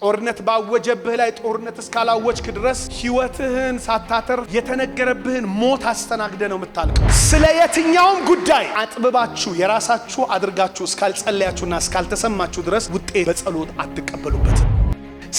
ጦርነት ባወጀብህ ላይ ጦርነት እስካላወጅክ ድረስ ህይወትህን ሳታተር የተነገረብህን ሞት አስተናግደ ነው የምታልቀው። ስለ የትኛውም ጉዳይ አጥብባችሁ የራሳችሁ አድርጋችሁ እስካልጸለያችሁና እስካልተሰማችሁ ድረስ ውጤት በጸሎት አትቀበሉበት።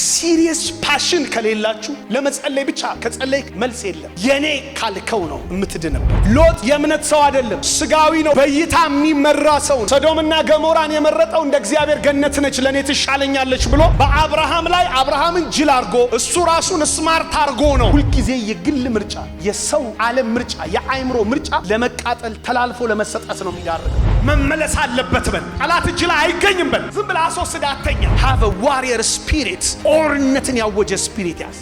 ሲሪየስ ፓሽን ከሌላችሁ ለመጸለይ ብቻ ከጸለይ መልስ የለም። የኔ ካልከው ነው የምትድነው። ሎጥ የእምነት ሰው አይደለም፣ ስጋዊ ነው፣ በእይታ የሚመራ ሰው ነው። ሰዶምና ገሞራን የመረጠው እንደ እግዚአብሔር ገነት ነች ለኔ ትሻለኛለች ብሎ በአብርሃም ላይ አብርሃምን ጅል አርጎ እሱ ራሱን ስማርት አርጎ ነው። ሁልጊዜ የግል ምርጫ፣ የሰው ዓለም ምርጫ፣ የአይምሮ ምርጫ ለመቃጠል ተላልፎ ለመሰጠት ነው የሚዳርገው። መመለስ አለበት በል። ጠላት እጅ ላይ አይገኝም በል። ዝም ብለህ አስወስደህ አተኛ። have a warrior spirit ጦርነትን ያወጀ ስፒሪት ያዝ።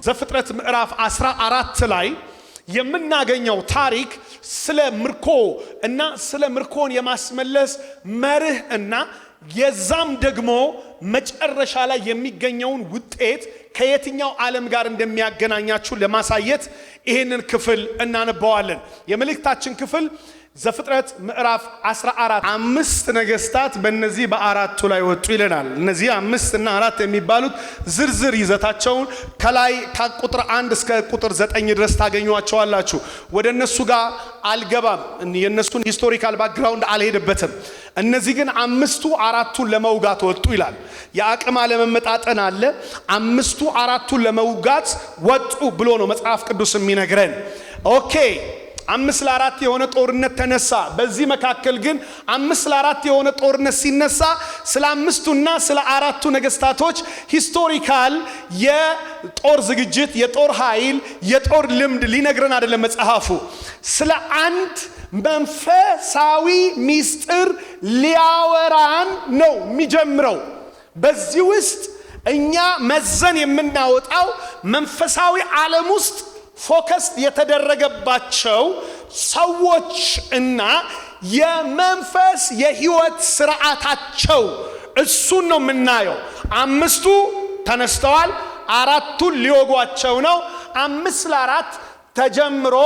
ዘፍጥረት ምዕራፍ 14 ላይ የምናገኘው ታሪክ ስለ ምርኮ እና ስለ ምርኮን የማስመለስ መርህ እና የዛም ደግሞ መጨረሻ ላይ የሚገኘውን ውጤት ከየትኛው ዓለም ጋር እንደሚያገናኛችሁ ለማሳየት ይሄንን ክፍል እናነባዋለን። የመልእክታችን ክፍል ዘፍጥረት ምዕራፍ 14 አምስት ነገስታት በእነዚህ በአራቱ ላይ ወጡ ይለናል። እነዚህ 5 እና 4 የሚባሉት ዝርዝር ይዘታቸውን ከላይ ከቁጥር 1 እስከ ቁጥር 9 ድረስ ታገኙዋቸዋላችሁ። ወደ እነሱ ጋር አልገባም፣ የነሱን ሂስቶሪካል ባክግራውንድ አልሄድበትም። እነዚህ ግን 5ቱ 4ቱን ለመውጋት ወጡ ይላል። የአቅም አለመመጣጠን አለ። 5ቱ 4ቱን ለመውጋት ወጡ ብሎ ነው መጽሐፍ ቅዱስ የሚነግረን። ኦኬ 5-4 የሆነ ጦርነት ተነሳ። በዚህ መካከል ግን 5-4 የሆነ ጦርነት ሲነሳ ስለ 5ቱና ስለ 4ቱ ነገስታቶች ሂስቶሪካል የጦር ዝግጅት፣ የጦር ኃይል፣ የጦር ልምድ ሊነግረን አይደለም መጽሐፉ። ስለ አንድ መንፈሳዊ ሚስጥር ሊያወራን ነው የሚጀምረው። በዚህ ውስጥ እኛ መዘን የምናወጣው መንፈሳዊ ዓለም ውስጥ ፎከስ የተደረገባቸው ሰዎች እና የመንፈስ የህይወት ስርዓታቸው እሱን ነው የምናየው። 5ቱ ተነስተዋል፣ 4ቱን ሊወጓቸው ነው። 5-4 ተጀምሮ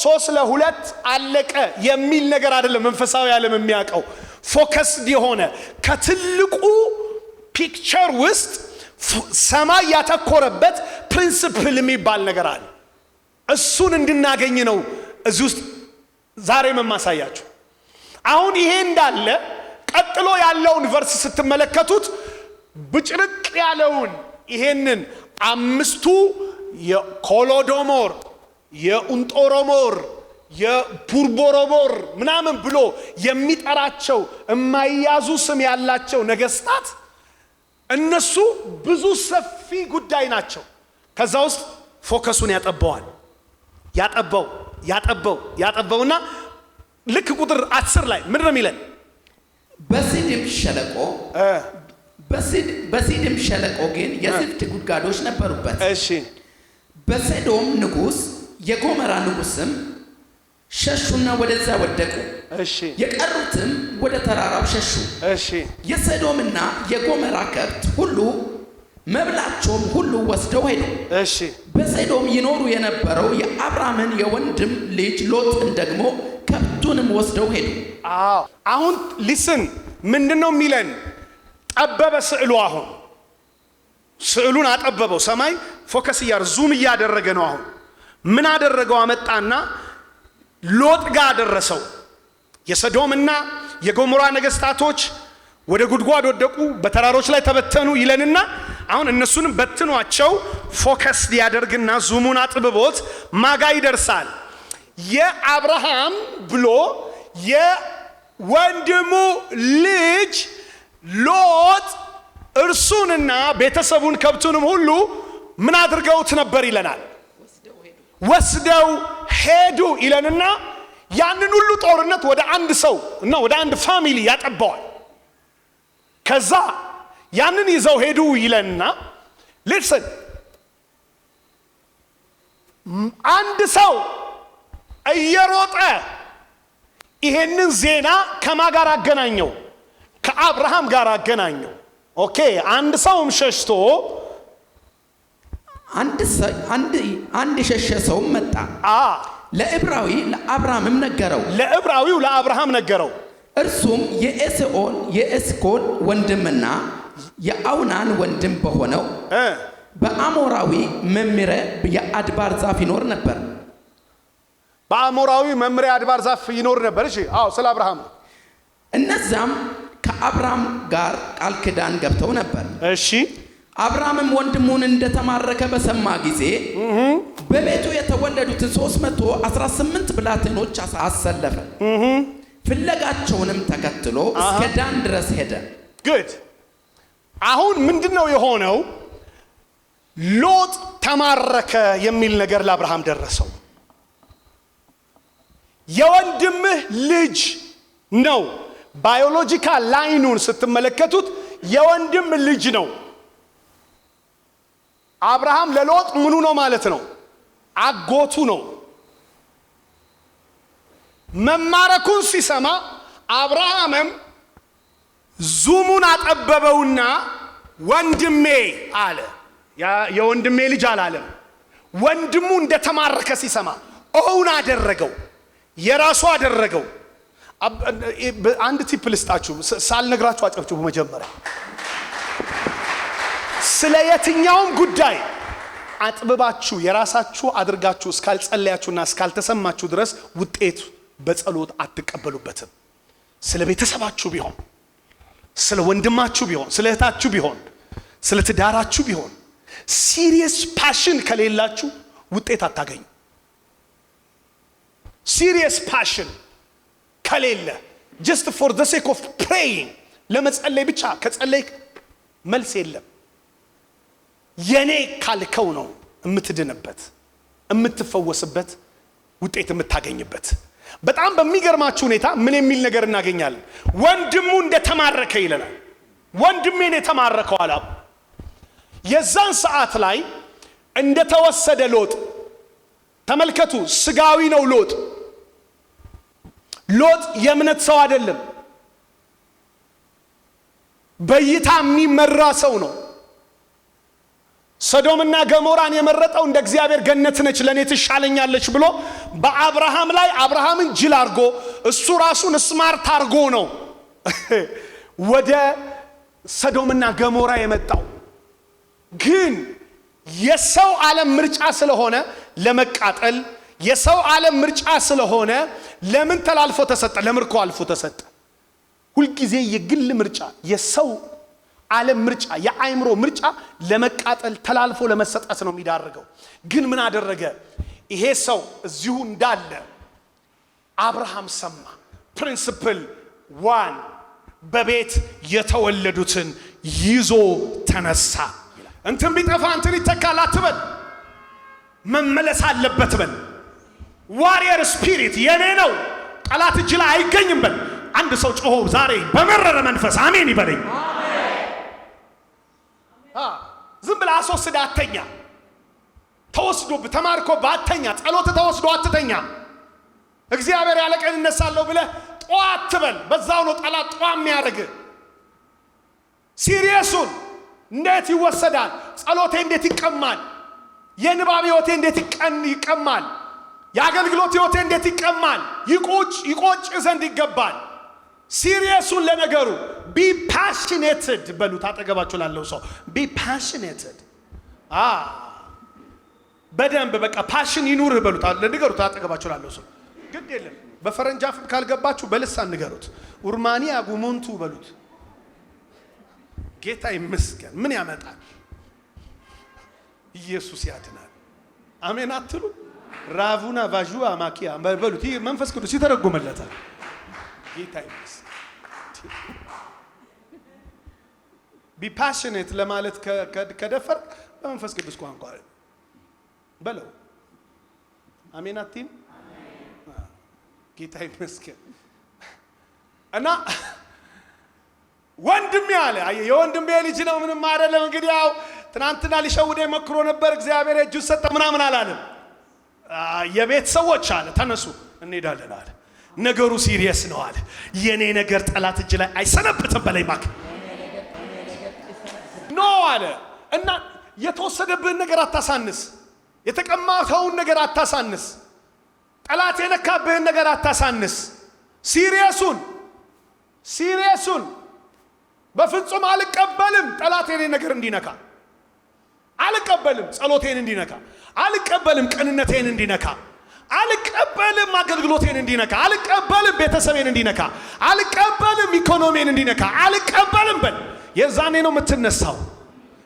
3-2 አለቀ የሚል ነገር አይደለም መንፈሳዊ ዓለም የሚያውቀው። ፎከስ የሆነ ከትልቁ ፒክቸር ውስጥ ሰማይ ያተኮረበት ፕሪንሲፕል የሚባል ነገር አለ። እሱን እንድናገኝ ነው እዚህ ውስጥ ዛሬ መማሳያችሁ። አሁን ይሄ እንዳለ ቀጥሎ ያለውን ቨርስ ስትመለከቱት ብጭርቅ ያለውን ይሄንን 5ቱ የኮሎዶሞር፣ የኡንጦሮሞር፣ የፑርቦሮሞር ምናምን ብሎ የሚጠራቸው የማይያዙ ስም ያላቸው ነገስታት እነሱ ብዙ ሰፊ ጉዳይ ናቸው። ከዛ ውስጥ ፎከሱን ያጠበውና ልክ ቁጥር 10 ላይ ምንድን ነው የሚለን? በሲድም ሸለቆ ግን የዝፍት ጉድጓዶች ነበሩበት። እሺ በሰዶም ንጉስ የጎመራ ንጉስም ሸሹና ወደዛ ወደቁ። እሺ የቀሩትም ወደ ተራራው ሸሹ። እሺ የሰዶምና የጎመራ ከብት ሁሉ መብላቸውም ሁሉ ወስደው ሄዱ። እሺ በሰዶም ይኖሩ የነበረው የአብርሃምን የወንድም ልጅ ሎጥን ደግሞ ከብቱንም ወስደው ሄዱ። አሁን ሊስን ምንድነው የሚለን? ጠበበ ስዕሉ። አሁን ስዕሉን አጠበበው። ሰማይ ፎከስ ዙም እያደረገ ነው። አሁን ምን አደረገው? አመጣና ሎጥ ጋር ደረሰው። የሰዶምና የጎሞራ ነገስታቶች ወደ ጉድጓድ ወደቁ፣ በተራሮች ላይ ተበተኑ ይለንና አሁን እነሱንም በትኗቸው ፎከስ ያደርግና ዙሙን አጥብቦት ማጋ ይደርሳል። የአብርሃም ብሎ የወንድሙ ልጅ ሎጥ እርሱንና ቤተሰቡን ከብቱንም ሁሉ ምን አድርገውት ነበር ይለናል? ወስደው ሄዱ ይለንና ያንን ሁሉ ጦርነት ወደ አንድ ሰው እና ወደ አንድ ፋሚሊ ያጠባዋል። ከዛ ያንን ይዘው ሄዱ ይለንና ሊስን አንድ ሰው እየሮጠ ይሄንን ዜና ከማጋር አገናኘው? ከአብርሃም ጋር አገናኘው። ኦኬ አንድ ሰውም ሸሽቶ አንድ የሸሸ ሰው መጣ። ለዕብራዊ ለአብርሃምም ነገረው። ለዕብራዊው ለአብርሃም ነገረው። እርሱም የኤስኮል ወንድምና የአውናን ወንድም በሆነው በአሞራዊ መምሬ የአድባር ዛፍ ይኖር ነበር። በአሞራዊ መምሬ አድባር ዛፍ ይኖር ነበር። እሺ አዎ፣ ስለ አብርሃም። እነዛም ከአብርሃም ጋር ቃል ኪዳን ገብተው ነበር። እሺ አብርሃምም ወንድሙን እንደተማረከ በሰማ ጊዜ በቤቱ የተወለዱትን 318 ብላቴኖች አሰለፈ። ፍለጋቸውንም ተከትሎ እስከ ዳን ድረስ ሄደ። ግድ አሁን ምንድነው የሆነው? ሎጥ ተማረከ የሚል ነገር ለአብርሃም ደረሰው። የወንድምህ ልጅ ነው። ባዮሎጂካል ላይኑን ስትመለከቱት የወንድም ልጅ ነው። አብርሃም ለሎጥ ምኑ ነው ማለት ነው? አጎቱ ነው። መማረኩን ሲሰማ አብርሃምም ዙሙን አጠበበውና ወንድሜ አለ። የወንድሜ ልጅ አላለም። ወንድሙ እንደተማረከ ሲሰማ ኦውን አደረገው፣ የራሱ አደረገው። አንድ ቲፕ ልስጣችሁ፣ ሳልነግራችሁ አጨብጭቡ። መጀመሪያ ስለ የትኛውም ጉዳይ አጥብባችሁ የራሳችሁ አድርጋችሁ እስካልጸለያችሁና እስካልተሰማችሁ ድረስ ውጤት በጸሎት አትቀበሉበትም። ስለ ቤተሰባችሁ ቢሆን፣ ስለ ወንድማችሁ ቢሆን፣ ስለ እህታችሁ ቢሆን፣ ስለ ትዳራችሁ ቢሆን ሲሪየስ ፓሽን ከሌላችሁ ውጤት አታገኙ። ሲሪየስ ፓሽን ከሌለ just for the sake of praying ለመጸለይ ብቻ ከጸለይ መልስ የለም። የኔ ካልከው ነው የምትድንበት፣ የምትፈወስበት፣ ውጤት የምታገኝበት። በጣም በሚገርማችሁ ሁኔታ ምን የሚል ነገር እናገኛለን? ወንድሙ እንደተማረከ ይለናል። ወንድሜን የተማረከው አላ የዛን ሰዓት ላይ እንደተወሰደ ሎጥ ተመልከቱ። ስጋዊ ነው ሎጥ። ሎጥ የእምነት ሰው አይደለም። በእይታ የሚመራ ሰው ነው። ሰዶምና ገሞራን የመረጠው እንደ እግዚአብሔር ገነት ነች ለኔ ትሻለኛለች ብሎ በአብርሃም ላይ አብርሃምን ጅል አርጎ እሱ ራሱን ስማርት አርጎ ነው ወደ ሰዶምና ገሞራ የመጣው። ግን የሰው ዓለም ምርጫ ስለሆነ ለመቃጠል፣ የሰው ዓለም ምርጫ ስለሆነ ለምን ተላልፎ ተሰጠ? ለምርኮ አልፎ ተሰጠ። ሁልጊዜ የግል ምርጫ፣ የሰው ዓለም ምርጫ፣ የአይምሮ ምርጫ ለመቃጠል ተላልፎ ለመሰጠት ነው የሚዳርገው። ግን ምን አደረገ? ይሄ ሰው እዚሁ እንዳለ አብርሃም ሰማ። ፕሪንሲፕል 1 በቤት የተወለዱትን ይዞ ተነሳ። እንትን ቢጠፋ እንትን ይተካል አትበል፣ መመለስ አለበት በል። ዋሪየር ስፒሪት የኔ ነው፣ ጠላት እጅ ላይ አይገኝም በል። አንድ ሰው ጮሆ ዛሬ በመረረ መንፈስ አሜን ይበለኝ። ዝም ብለህ አስወስደህ አተኛ። ተወስዶብህ ተማርኮ ባተኛ፣ ጸሎት ተወስዶ አትተኛ። እግዚአብሔር ያለ ቀን እነሳለሁ ብለህ ጧ አትበል። በዛው ነው ጠላት ጧ የሚያደርግ። ሲሪየሱን እንዴት ይወሰዳል? ጸሎቴ እንዴት ይቀማል? የንባብ ህይወቴ እንዴት ይቀማል? የአገልግሎት ህይወቴ እንዴት ይቀማል? ይቆጭ ዘንድ ይገባል። ሲሪየሱን ለነገሩ ቢ ፓሽኔትድ በሉት። አጠገባችሁ ላለው ሰው ቢ ፓሽኔትድ በደንብ በቃ ፓሽን ይኑርህ በሉት። ንገሩት አጠገባችሁ ላለው ሰው። ግድ የለም በፈረንጅ አፍ ካልገባችሁ በልሳን ንገሩት። ኡርማኒ አጉሙንቱ በሉት። ጌታ ይመስገን። ምን ያመጣል? ኢየሱስ ያድናል። አሜን አትሉ? ራቡና ቫጁዋ ማኪያ በሉት። ይህ መንፈስ ቅዱስ ይተረጎመለታል። ጌታ ይመስገን። ቢ ፓሽኔት ለማለት ከደፈር በመንፈስ ቅዱስ ቋንቋ በለው። አሜን አትይም? ጌታ ይመስገን። እና ወንድሜ አለ የወንድሜ ልጅ ነው ምንም አይደለም። እንግዲህ ያው ትናንትና ሊሸውደኝ ሞክሮ ነበር፣ እግዚአብሔር እጁን ሰጠ ምናምን አላለም። የቤት ሰዎች አለ ተነሱ እንሄዳለን አለ። ነገሩ ሲሪየስ ነው አለ። የኔ ነገር ጠላት እጅ ላይ አይሰነብትም በላይ ማክ ኖ አለ። እና የተወሰደብህን ነገር አታሳንስ፣ የተቀማኸውን ነገር አታሳንስ፣ ጠላት የነካብህን ነገር አታሳንስ። ሲሪየሱን በፍጹም አልቀበልም። ጠላት የኔ ነገር እንዲነካ አልቀበልም። ጸሎቴን እንዲነካ አልቀበልም። ቅንነቴን እንዲነካ አልቀበልም። አገልግሎቴን እንዲነካ አልቀበልም። ቤተሰቤን እንዲነካ አልቀበልም። ኢኮኖሚን እንዲነካ አልቀበልም በል። የዛኔ ነው የምትነሳው።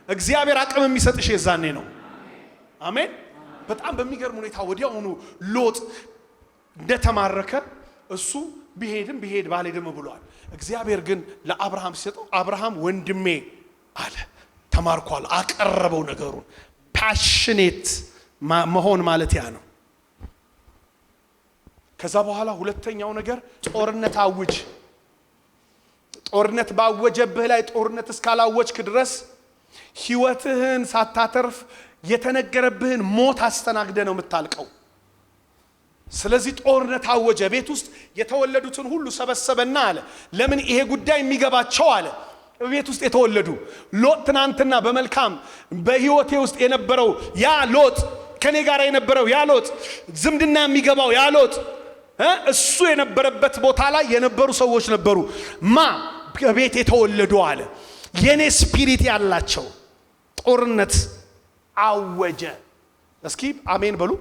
እግዚአብሔር አቅም የሚሰጥሽ የዛኔ ነው። አሜን። በጣም በሚገርም ሁኔታ ወዲያውኑ ሎጥ እንደተማረከ እሱ ቢሄድ ባልሄድም ብሏል። እግዚአብሔር ግን ለአብርሃም ሲሰጠው አብርሃም ወንድሜ አለ። ተማርኳል። አቀረበው ነገሩን። ፓሽኔት መሆን ማለት ያ ነው። ከዛ በኋላ ሁለተኛው ነገር ጦርነት አውጅ። ጦርነት ባወጀብህ ላይ ጦርነት እስካላወጅክ ድረስ ህይወትህን ሳታተርፍ የተነገረብህን ሞት አስተናግደ ነው የምታልቀው። ስለዚህ ጦርነት አወጀ። ቤት ውስጥ የተወለዱትን ሁሉ ሰበሰበና አለ ለምን ይሄ ጉዳይ የሚገባቸው አለ ቤት ውስጥ የተወለዱ ሎጥ ትናንትና በመልካም በህይወቴ ውስጥ የነበረው ያ ሎጥ ከኔ ጋር የነበረው ያ ሎጥ ዝምድና የሚገባው ያ ሎጥ እሱ የነበረበት ቦታ ላይ የነበሩ ሰዎች ነበሩ። ቤት የተወለዱ አለ የኔ ስፒሪት ያላቸው። ጦርነት አወጀ። እስኪ አሜን በሉ።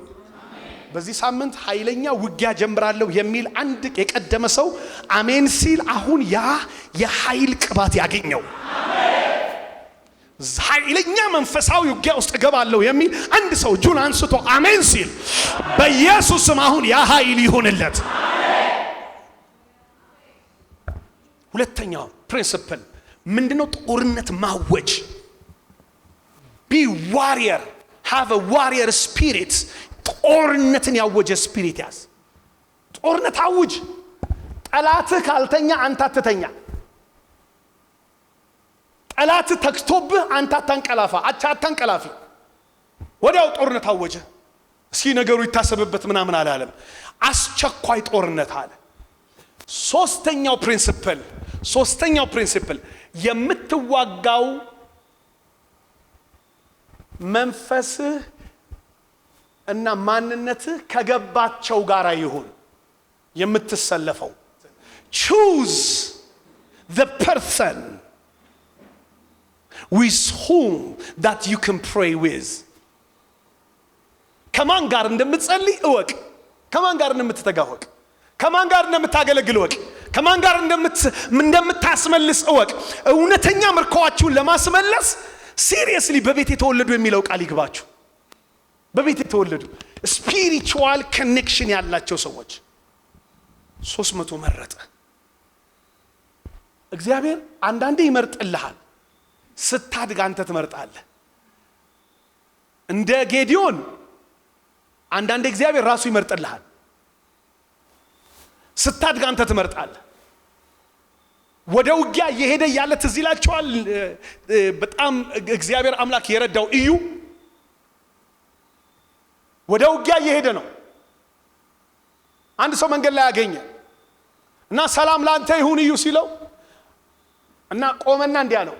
በዚህ ሳምንት ኃይለኛ ውጊያ ጀምራለሁ የሚል አንድ የቀደመ ሰው አሜን ሲል አሁን ያ የኃይል ቅባት ያገኘው። ኃይለኛ መንፈሳዊ ውጊያ ውስጥ እገባለሁ የሚል አንድ ሰው እጁን አንስቶ አሜን ሲል በኢየሱስም አሁን ያ ኃይል ይሁንለት። ሁለተኛው ፕሪንሲፕል ምንድነው? ጦርነት ማወጅ። ቢ ዋሪየር ሃቭ አ ዋሪየር ስፒሪት። ጦርነትን ያወጀ ስፒሪት ያዝ። ጦርነት አውጅ። ጠላትህ ካልተኛ አንተ አትተኛ። ጠላትህ ተክቶብህ አንተ አታንቀላፋ። አታንቀላፊ። ወዲያው ጦርነት አወጀ። እስኪ ነገሩ ይታሰብበት ምናምን አላለም። አስቸኳይ ጦርነት አለ። ሶስተኛው ፕሪንሲፕል የምትዋጋው መንፈስህ እና ማንነትህ ከገባቸው ጋር ይሁን የምትሰለፈው። choose the person with whom that you can pray with. ከማን ጋር እንደምትጸልይ እወቅ። ከማን ጋር እንደምትተጋወቅ፣ ከማን ጋር እንደምታገለግል እወቅ። ከማን ጋር እንደምታስመልስ እወቅ። እውነተኛ ምርኮአችሁን ለማስመለስ ሲሪየስሊ በቤት የተወለዱ የሚለው ቃል ይግባችሁ። በቤት የተወለዱ ስፒሪቹዋል ኮኔክሽን ያላቸው ሰዎች 300 መረጠ። እግዚአብሔር አንዳንዴ ይመርጥልሃል። ስታድግ አንተ ትመርጣለህ። እንደ ጌዲዮን አንዳንዴ እግዚአብሔር ራሱ ይመርጥልሃል። ስታድግ አንተ ትመርጣለህ። ወደ ውጊያ እየሄደ ያለ ትዝ ይላችኋል። በጣም እግዚአብሔር አምላክ የረዳው እዩ ወደ ውጊያ እየሄደ ነው። አንድ ሰው መንገድ ላይ ያገኘ እና ሰላም ላንተ ይሁን እዩ ሲለው እና ቆመና እንዲህ አለው፣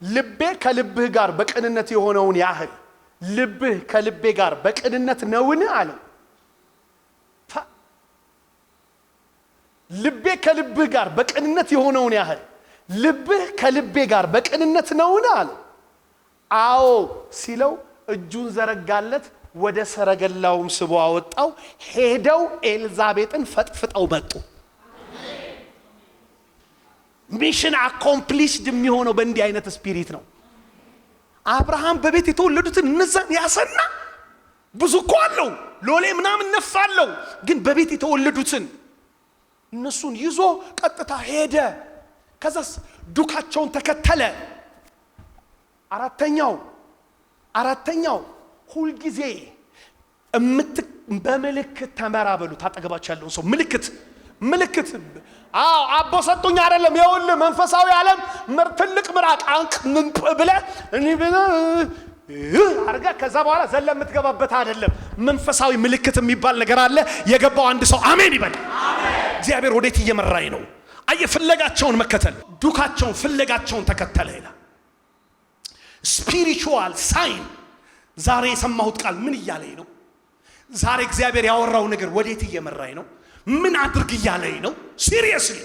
ልቤ ከልብህ ጋር በቅንነት የሆነውን ያህል ልብህ ከልቤ ጋር በቅንነት ነውን አለው። ልቤ ከልብህ ጋር በቅንነት የሆነውን ያህል ልብህ ከልቤ ጋር በቅንነት ነውን አለው። አዎ ሲለው እጁን ዘረጋለት፣ ወደ ሰረገላውም ስቦ አወጣው። ሄደው ኤልዛቤጥን ፈጥፍጠው መጡ። ሚሽን አኮምፕሊሽድ የሚሆነው በእንዲህ አይነት ስፒሪት ነው። አብርሃም በቤት የተወለዱትን እነዛን ያሰና ብዙ እኮ አለው ሎሌ ምናምን ነፋለው፣ ግን በቤት የተወለዱትን እነሱን ይዞ ቀጥታ ሄደ። ከዛስ ዱካቸውን ተከተለ። አራተኛው ሁልጊዜ በምልክት ተመራ በሉ። ታጠገባችሁ ያለውን ሰው ምልክት ምልክት አቦ ሰጡኝ አይደለም። ይኸውልህ መንፈሳዊ ዓለም ትልቅ ምራቅ አንቅ ብለህ እኔ አርጋ ከዛ በኋላ ዘለ የምትገባበት አይደለም። መንፈሳዊ ምልክት የሚባል ነገር አለ። የገባው አንድ ሰው አሜን ይበል። እግዚአብሔር ወዴት እየመራኝ ነው? አየ ፍለጋቸውን መከተል፣ ዱካቸውን ፍለጋቸውን ተከተለ ይላል። ስፒሪቹዋል ሳይን። ዛሬ የሰማሁት ቃል ምን እያለኝ ነው? ዛሬ እግዚአብሔር ያወራው ነገር ወዴት እየመራኝ ነው? ምን አድርግ እያለኝ ነው? ሲሪየስሊ።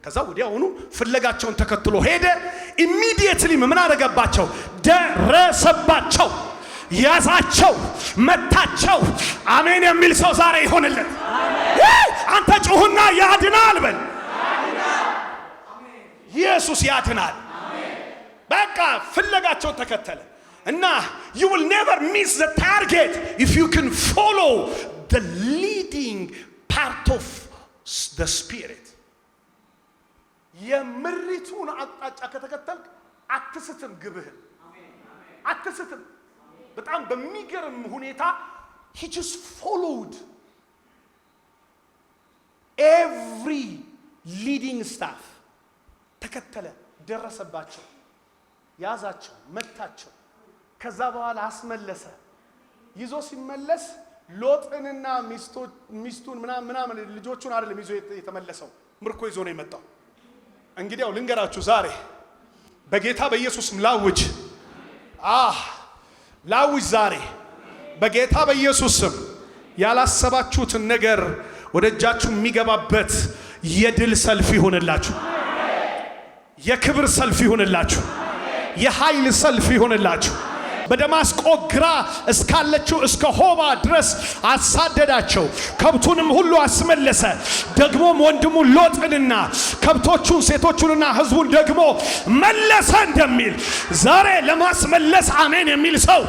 ከዛ ወዲያውኑ ፍለጋቸውን ተከትሎ ሄደ። ኢሚዲየትሊ ምን አደረገባቸው? ደረሰባቸው፣ ያዛቸው፣ መታቸው። አሜን የሚል ሰው ዛሬ ይሆንለት። አንተ ጩሁና ያድናል በል። ኢየሱስ ያድናል። በቃ ፍለጋቸውን ተከተለ እና you will never miss the target if you can follow the leading part of the spirit. የምሪቱን አቅጣጫ ከተከተልክ አትስትም፣ ግብህን አትስትም። በጣም በሚገርም ሁኔታ he just followed every leading staff። ተከተለ፣ ደረሰባቸው፣ ያዛቸው፣ መታቸው። ከዛ በኋላ አስመለሰ። ይዞ ሲመለስ ሎጥንና ሚስቱን ምናምን ልጆቹን አይደለም ይዞ የተመለሰው፣ ምርኮ ይዞ ነው የመጣው። እንግዲያው ልንገራችሁ ዛሬ በጌታ በኢየሱስም ላውጅ ዛሬ በጌታ በኢየሱስም ያላሰባችሁትን ነገር ወደ እጃችሁ የሚገባበት የድል ሰልፍ ይሆንላችሁ፣ የክብር ሰልፍ ይሆንላችሁ፣ የኃይል ሰልፍ ይሆንላችሁ። በደማስቆ ግራ እስካለችው እስከ ሆባ ድረስ አሳደዳቸው፣ ከብቱንም ሁሉ አስመለሰ። ደግሞም ወንድሙን ሎጥንና ከብቶቹን ሴቶቹንና ሕዝቡን ደግሞ መለሰ እንደሚል ዛሬ ለማስመለስ አሜን የሚል ሰው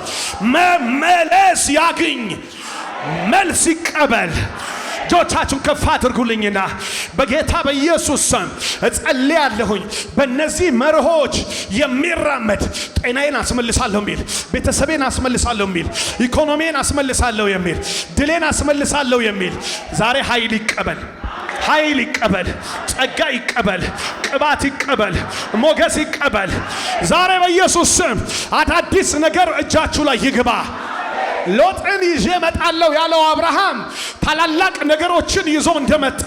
መመለስ ያግኝ፣ መልስ ይቀበል። እጆቻችሁን ከፍ አድርጉልኝና በጌታ በኢየሱስ ስም እጸልያለሁኝ። በእነዚህ መርሆች የሚራመድ ጤናዬን አስመልሳለሁ የሚል፣ ቤተሰቤን አስመልሳለሁ የሚል፣ ኢኮኖሚዬን አስመልሳለሁ የሚል፣ ድሌን አስመልሳለሁ የሚል ዛሬ ኃይል ይቀበል፣ ኃይል ይቀበል፣ ጸጋ ይቀበል፣ ቅባት ይቀበል፣ ሞገስ ይቀበል። ዛሬ በኢየሱስ ስም አዳዲስ ነገር እጃችሁ ላይ ይግባ። ሎጥን ይዤ መጣለሁ ያለው አብርሃም ታላላቅ ነገሮችን ይዞ እንደመጣ፣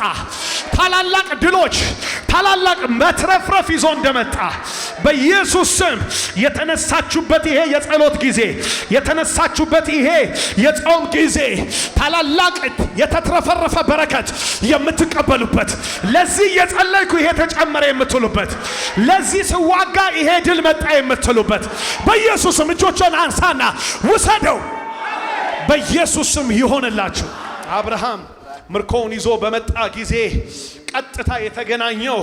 ታላላቅ ድሎች፣ ታላላቅ መትረፍረፍ ይዞ እንደመጣ በኢየሱስ ስም የተነሳችሁበት ይሄ የጸሎት ጊዜ፣ የተነሳችሁበት ይሄ የጾም ጊዜ ታላላቅ የተትረፈረፈ በረከት የምትቀበሉበት፣ ለዚህ የጸለይኩ ይሄ ተጨመረ የምትሉበት፣ ለዚህ ስዋጋ ይሄ ድል መጣ የምትሉበት በኢየሱስ ስም እጆችን አንሳና ውሰደው። በኢየሱስ ስም ይሆንላችሁ። አብርሃም ምርኮውን ይዞ በመጣ ጊዜ ቀጥታ የተገናኘው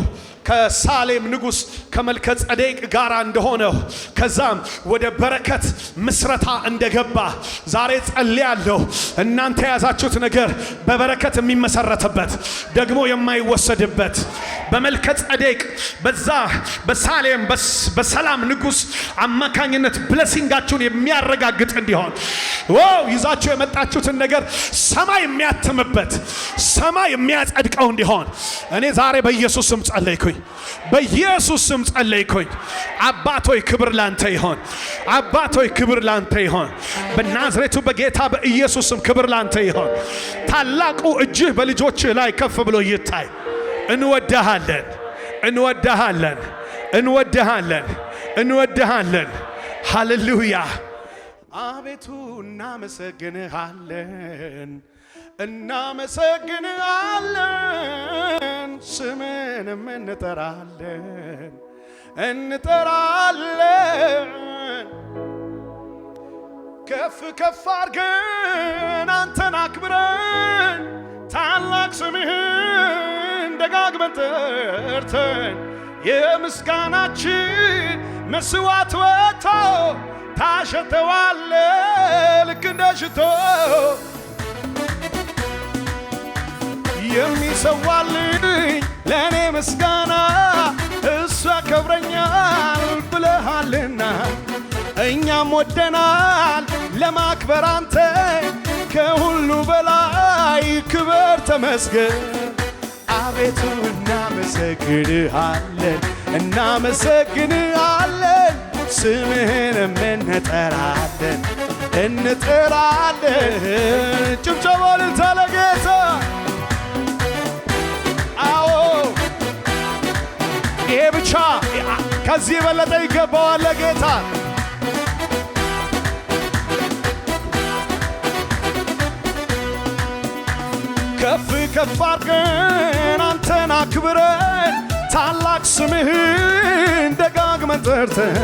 ከሳሌም ንጉስ ከመልከ ጸዴቅ ጋር እንደሆነው ከዛም ወደ በረከት ምስረታ እንደገባ ዛሬ ጸልያለሁ። እናንተ የያዛችሁት ነገር በበረከት የሚመሰረትበት ደግሞ የማይወሰድበት በመልከ ጸዴቅ በዛ በሳሌም በሰላም ንጉስ አማካኝነት ብሌሲንጋችሁን የሚያረጋግጥ እንዲሆን ይዛችሁ የመጣችሁትን ነገር ሰማይ የሚያትምበት ሰማይ የሚያጸድቀው እንዲሆን እኔ ዛሬ በኢየሱስ ስም ጸለይኩኝ። በኢየሱስ ስም ጸለይኩኝ። አባቶይ ክብር ላንተ ይሆን። አባቶይ ክብር ላንተ ይሆን። በናዝሬቱ በጌታ በኢየሱስ ስም ክብር ላንተ ይሆን። ታላቁ እጅህ በልጆችህ ላይ ከፍ ብሎ ይታይ። እንወድሃለን፣ እንወድሃለን፣ እንወድሃለን፣ እንወድሃለን። ሃሌሉያ። አቤቱ እናመሰግንሃለን፣ እናመሰግንሃለን፣ ስምንም እንጠራለን፣ እንጠራለን። ከፍ ከፍ አድርገን አንተን አክብረን ታላቅ ስምህን ደጋግመን ጠርተን የምስጋናችን መስዋዕት ወጥቶ ታሸተዋለ ልክ እንደ ሽቶ የሚሰዋልኝ ለእኔ ምስጋና እሱ ያከብረኛል ብለሃልና እኛም ወደናል ለማክበር አንተ ከሁሉ በላይ ክብር ተመስገን። አቤቱ እናመሰግንሃለን፣ እናመሰግንሃለን፣ ስምህንም እንጠራለን፣ እንጠራለን። ጭብጨባን ለጌታ። አዎ ይሄ ብቻ ከዚህ የበለጠ ይገባዋል ለጌታ። ከፍ ከፍ አድርገን አንተን አክብረን ታላቅ ስምህን ደጋግመን ጠርተን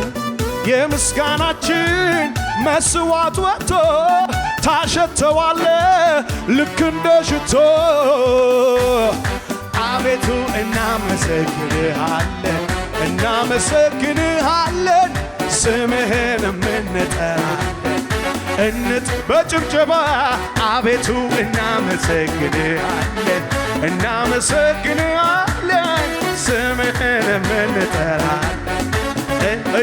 የምስጋናችን መስዋዕት ወጥቶ ታሸተዋለ ልክ እንደ ሽቶ። አቤቱ እናመሰግንሃለን፣ እናመሰግንሃለን፣ ስምህንም እንጠራለን በጭብጨባ። አቤቱ እናመሰግንሃለን፣ እናመሰግንሃለን፣ ስምህንም እንጠራለን።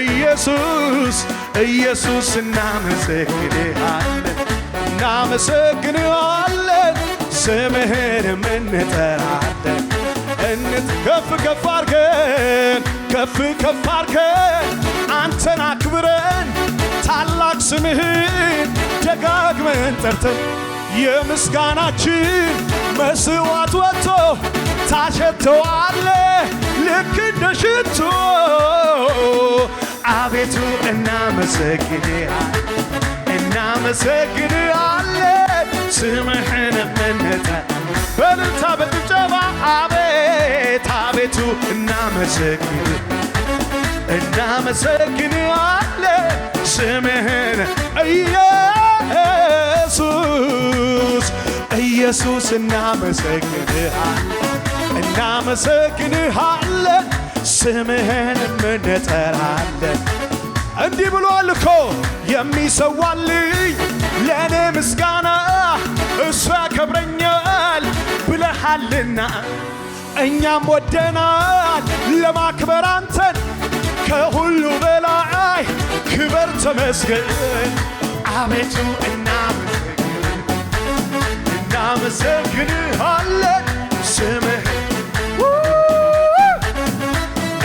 ኢየሱስ ኢየሱስ እናመሰግንሃለን፣ እናመሰግንሃለን፣ ስምህንም እንጠራለን። ከፍ ከፍ አድርገን ከፍ ከፍ አድርገን አንተን አክብረን ታላቅ ስምህን ደጋግመን ጠርተን የምስጋናችን መስዋዕት ወጥቶ ታሸተዋለ ልክ እንደ ሽቶ። አቤቱ እናመሰግንሃለን፣ እናመሰግንሃለን፣ ስምህንም እንጠራለን በእልልታ በጭብጨባ። አቤት አቤቱ እናመሰግንሃለን፣ ስምህን ኢየሱስ ኢየሱስ እናመሰግንሃለን፣ እናመሰግንሃለን፣ ስምህንም እንጠራለን። እንዲህ ብሏል እኮ የሚሰዋልኝ ለእኔ ምስጋና እሱ ያከብረኛል ብለሃልና እኛም ወደናል ለማክበር አንተን ከሁሉ በላይ ክበር ተመስገን። አቤቱ እናመሰግንሃለን፣ ስምህ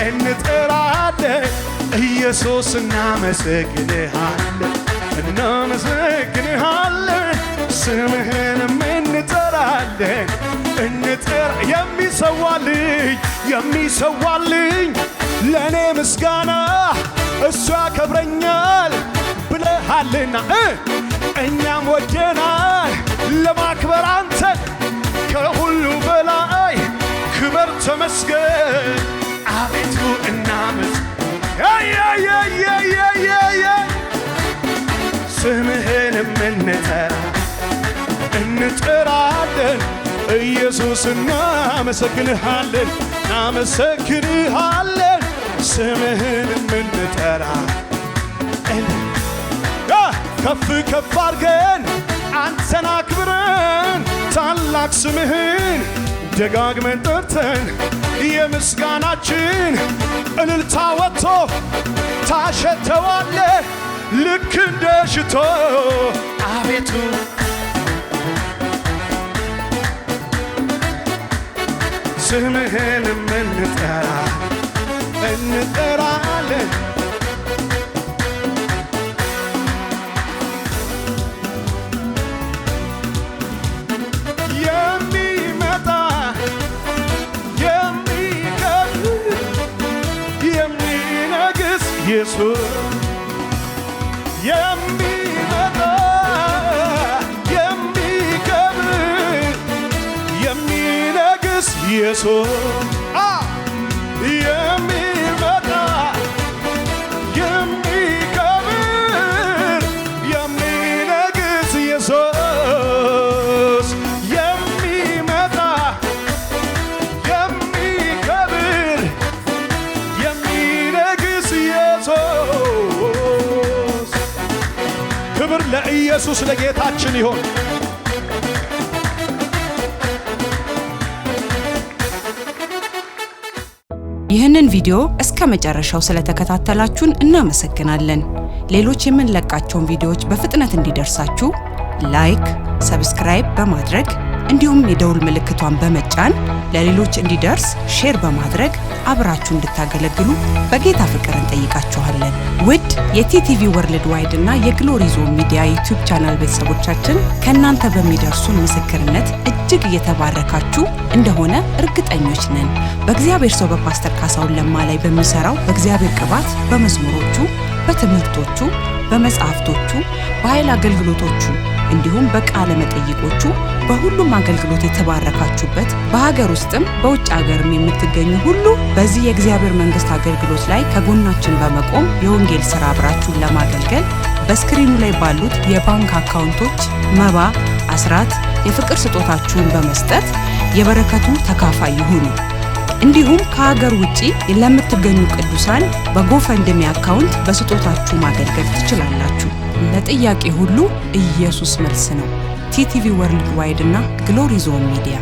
እንጠራለን። ኢየሱስ እናመሰግንሃለን፣ እናመሰግንሃለን፣ ስምህንም እንጠራለን። የሚሰዋልኝ ለእኔ ምስጋና እሱ ያከብረኛል ብለሃልና እኛም ወደናል ለማክበር አንተን ከሁሉ በላይ ክበር ተመስገን። አቤቱ ስምህንም እንጠራለን። ኢየሱስ እናመሰግንሃለን፣ እናመሰግንሃለን፣ ስምህንም እንጠራለን። ከፍ ከፍ አድርገን አንተን አክብረን ታላቅ ስምህን ደጋግመን ጠርተን የምስጋናችን እልልታ ወጥቶ ታሸተዋለ ልክ እንደ ሽቶ። አቤቱ ስምህንም እንጠራለን። የሚመጣ የሚከብር የሚነግስ ኢየሱስ የሚመጣ የሚከብር የሚነግስ ኢየሱስ የሚመጣ የሚከብር የሚነግስ ኢየሱስ የሚመጣ የሚከብር የሚነግስ ኢየሱስ። ክብር ለኢየሱስ ለጌታችን ይሆን። ይህንን ቪዲዮ እስከ መጨረሻው ስለተከታተላችሁን እናመሰግናለን። ሌሎች የምንለቃቸውን ቪዲዮዎች በፍጥነት እንዲደርሳችሁ ላይክ፣ ሰብስክራይብ በማድረግ እንዲሁም የደውል ምልክቷን በመጫን ለሌሎች እንዲደርስ ሼር በማድረግ አብራችሁ እንድታገለግሉ በጌታ ፍቅር እንጠይቃችኋለን። ውድ የቲቲቪ ወርልድ ዋይድ እና የግሎሪ ዞን ሚዲያ ዩቲዩብ ቻናል ቤተሰቦቻችን ከእናንተ በሚደርሱን ምስክርነት እጅግ እየተባረካችሁ እንደሆነ እርግጠኞች ነን። በእግዚአብሔር ሰው በፓስተር ካሳሁን ለማ ላይ በሚሰራው በእግዚአብሔር ቅባት በመዝሙሮቹ፣ በትምህርቶቹ፣ በመጽሐፍቶቹ፣ በኃይል አገልግሎቶቹ እንዲሁም በቃለ መጠይቆቹ በሁሉም አገልግሎት የተባረካችሁበት በሀገር ውስጥም በውጭ ሀገርም የምትገኙ ሁሉ በዚህ የእግዚአብሔር መንግስት አገልግሎት ላይ ከጎናችን በመቆም የወንጌል ሥራ አብራችሁን ለማገልገል በስክሪኑ ላይ ባሉት የባንክ አካውንቶች መባ፣ አስራት፣ የፍቅር ስጦታችሁን በመስጠት የበረከቱ ተካፋይ ይሁኑ። እንዲሁም ከሀገር ውጪ ለምትገኙ ቅዱሳን በጎፈንድሚ አካውንት በስጦታችሁ ማገልገል ትችላላችሁ። ለጥያቄ ሁሉ ኢየሱስ መልስ ነው። ቲቲቪ ወርልድ ዋይድ እና ግሎሪ ዞን ሚዲያ